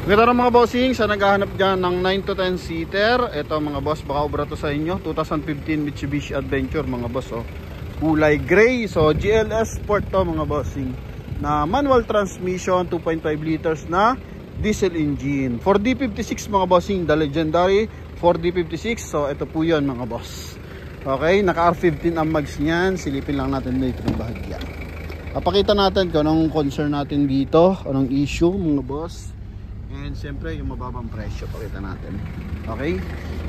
Ganda ng mga bossing sa naghahanap dyan ng 9 to 10 seater. Ito mga boss, baka obra to sa inyo. 2015 Mitsubishi Adventure mga boss, oh. Kulay gray. So GLS Sport to mga bossing, na manual transmission, 2.5 liters na diesel engine. 4D56 mga bossing, the legendary 4D56. So ito po yun mga boss. Okay, naka R15 ang mags niyan. Silipin lang natin dito ng bahagya. Papakita natin kung anong concern natin dito, anong issue mga boss. And siyempre yung mababang presyo, pakita natin. Okay,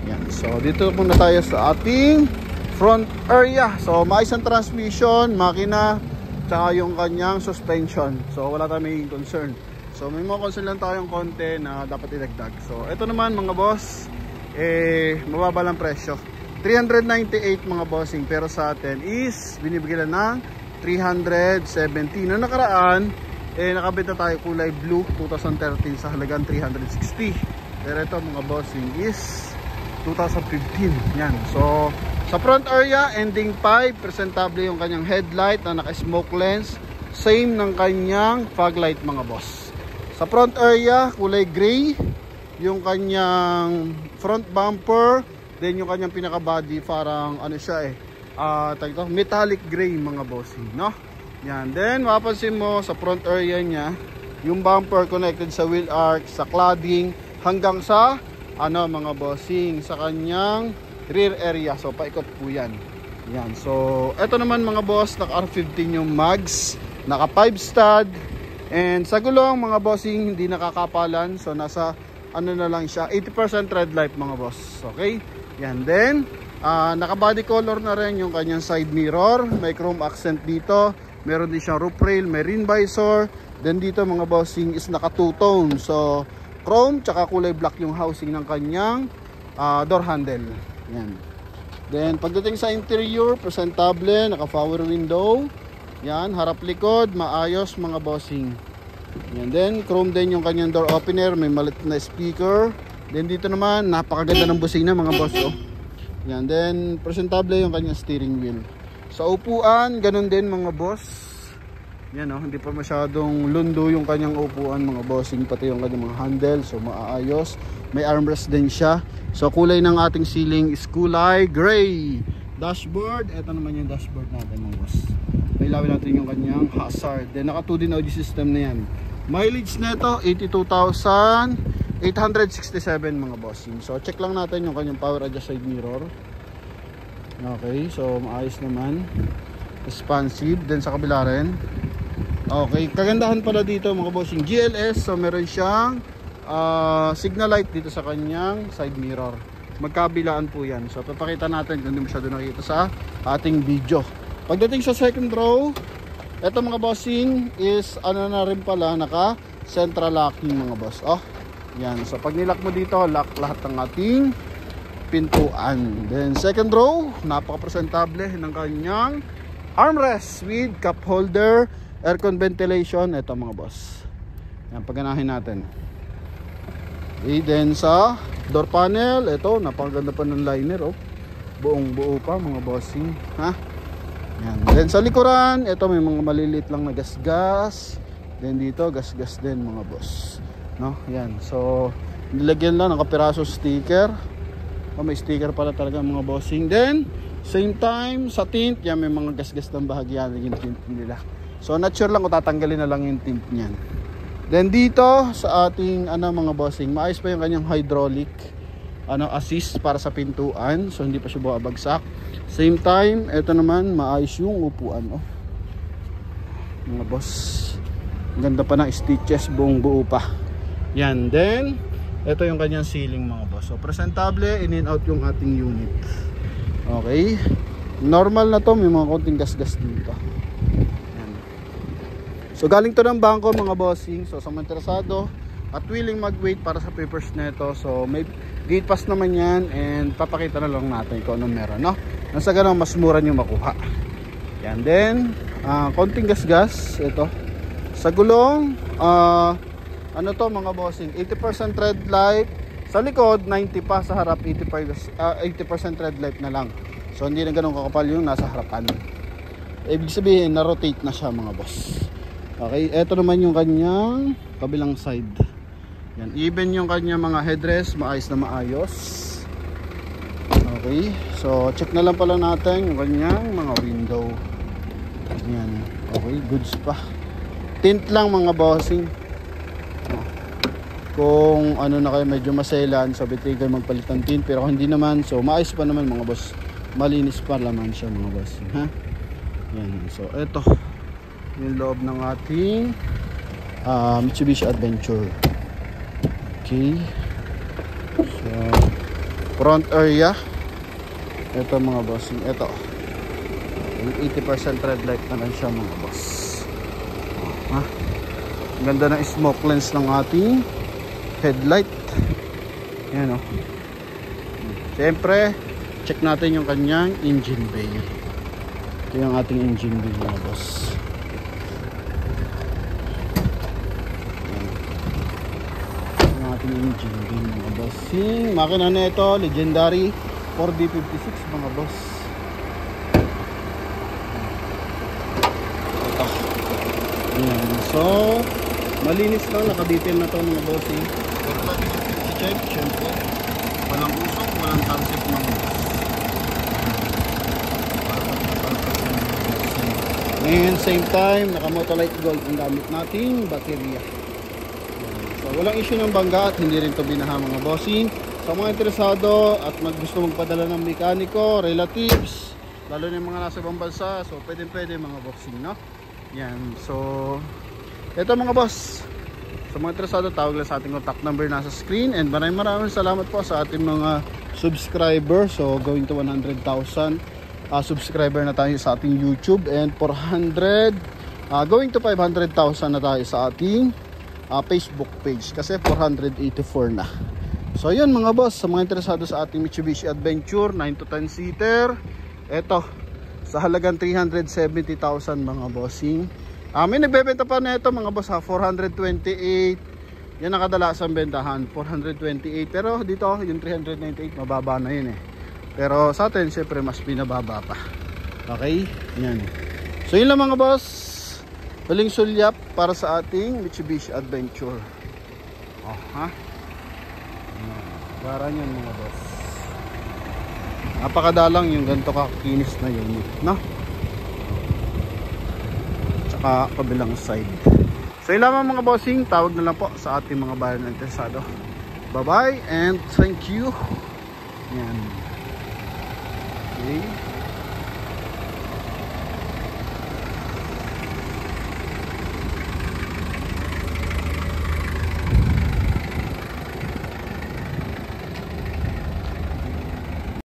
yan. So dito muna tayo sa ating front area. So maayos ang transmission, makina, tsaka yung kanyang suspension. So wala tayong may concern. So may mga concern lang tayong konti na dapat idagdag. So ito naman mga boss, mababa lang presyo, 398 mga bossing, pero sa atin is binibigyan ng 370. Na nakaraan nakabenta tayo kulay blue 2013 sa halagang 360. Pero ito mga bossing is 2015. Yan. So sa front area, ending pipe, presentable yung kanyang headlight na naka smoke lens. Same ng kanyang fog light mga boss. Sa front area, kulay gray yung kanyang front bumper. Then yung kanyang pinaka body parang ano siya metallic gray mga bossing, no? Yan. Then mapapansin mo sa front area niya, yung bumper connected sa wheel arch, sa cladding, hanggang sa mga bossing, sa kanyang rear area. So paikot po yan. Yan. So eto naman mga boss, naka R15 yung mags, naka 5 stud, and sa gulong mga bossing hindi nakakapalan. So nasa na lang siya, 80% red light mga boss. Okay? Yan. Then naka body color na rin yung kanyang side mirror, may chrome accent dito. Meron din siyang roof rail, may rim visor. Then dito mga bossing is naka two-tone. So chrome tsaka kulay black yung housing ng kanyang door handle. Yan. Then pagdating sa interior, presentable, naka power window. Yan, harap likod, maayos mga bossing. Yan. Then chrome din yung kanyang door opener, may maliit na speaker. Then dito naman, napakaganda ng busina mga boss, oh. Yan. Then presentable yung kanyang steering wheel. Sa upuan, ganun din mga boss. Yan, oh, hindi pa masyadong lundo yung kanyang upuan mga bossing, pati yung kanyang mga handle. So maayos. May armrest din siya. So kulay ng ating ceiling is kulay gray. Dashboard, eto naman yung dashboard natin mga boss. May lawin natin yung kanyang hazard. Then naka 2D audio system na yan. Mileage neto 82,867 mga bossing. So check lang natin yung kanyang power adjust side mirror. Okay, so maayos naman, responsive. Then sa kabila rin. Okay, kagandahan pala dito mga bossing, GLS. So meron siyang signal light dito sa kanyang side mirror. Magkabilaan po yan. So papakita natin kung hindi masyado nakikita sa ating video. Pagdating sa second row, eto mga bossing is na rin pala, naka central locking mga boss. Oh, yan. So pag nilock mo dito, lock lahat ng ating pintuan. Then second row, napaka-presentable ng kanyang armrest with cup holder, aircon ventilation. Ito mga boss. Yan, pagganahin natin. Okay, then sa door panel, ito, napakaganda pa ng liner, oh. Buong buo pa mga bossing, ha? Yan. Then sa likuran, ito may mga maliliit lang na gas-gas. Then dito, gas-gas din mga boss, no? Yan. So nilagyan lang ng kapiraso sticker. May sticker pala talaga mga bossing. Then same time sa tint, yan, may mga gas-gas ng bahagya yung tint nila. So not sure lang kung tatanggalin na lang yung tint niyan. Then dito sa ating mga bossing, maayos pa yung kanyang hydraulic assist para sa pintuan. So hindi pa siya babagsak. Same time, ito naman maayos yung upuan, oh. Mga boss, ganda pa ng stitches, buong buo pa. Yan. Then ito yung kanyang ceiling mga boss. So presentable, in and out yung ating unit. Okay, normal na to, may mga konting gas-gas dito. Yan. So galing to ng bangko mga bossing. So sa mga interesado at willing mag-wait para sa papers neto, so may gate pass naman yan, and papakita na lang natin kung anong meron, no? Nasa ganun mas mura nyo makuha. Yan. Then konting gas-gas ito sa gulong. Ano to mga bossing, 80% red light. Sa likod 90 pa, sa harap 80% red light na lang. So hindi na ganun kakapal yung nasa harapan. Ibig sabihin na rotate na siya mga boss. Okay, eto naman yung kanyang kabilang side. Yan, even yung kanya mga headrest, maayos na maayos. Okay, so check na lang pala natin yung kanyang mga window. Yan, okay, goods pa. Tint lang mga bossing. Kung ano na kayo medyo maselan, so betray kayo magpalit ng tint. Pero kung hindi naman, so maayos pa naman mga boss. Malinis pa laman siya mga boss. Ha? Yan, so eto yung loob ng ating Mitsubishi Adventure. Okay, so front area, ito mga boss, ito 80% red light na lang siya mga boss. Ha? Ganda ng smoke lens ng ating headlight. Yan o. Siyempre check natin yung kanyang engine bay. Ito yung ating engine bay mga boss. Engine din mga bossing. Makina na ito, legendary 4D56 mga boss. Ito. Ayan. So malinis lang, nakadetail na ito mga bossing. Pero lagi natin i-check, syempre walang usok, walang tansip mga boss. And same time, naka Motolite Gold ang gamit nating baterya. Walang issue ng bangga at hindi rin ito binaha mga bossing. Sa mga interesado at gusto magpadala ng mekaniko, relatives, lalo na yung mga nasa ibang bansa, so pwede mga bossing, no? Yan, so ito mga boss, sa mga interesado, tawag lang sa ating contact number nasa screen. And maraming salamat po sa ating mga subscriber. So going to 100,000 subscriber na tayo sa ating YouTube, and 400 going to 500,000 na tayo sa ating Facebook page, kasi 484 na. So yun mga boss, sa mga interesado sa ating Mitsubishi Adventure 9 to 10 seater, eto sa halagang 370,000 mga bossing. May nagbebenta pa na ito mga boss, 428. Yan ang kadalasang bentahan, 428. Pero dito yung 398 mababa na yun eh. Pero sa atin syempre mas pinababa pa. Okay, yan. So yun lang mga boss, huling sulyap para sa ating Mitsubishi Adventure. Oh, ha? Gara niyan mga boss. Napakadalang yung ganito kakinis na unit, no? Tsaka kabilang side. So yun lamang mga bossing, tawag na lang po sa ating mga bayan na interesado. Bye bye and thank you. Yan. Okay.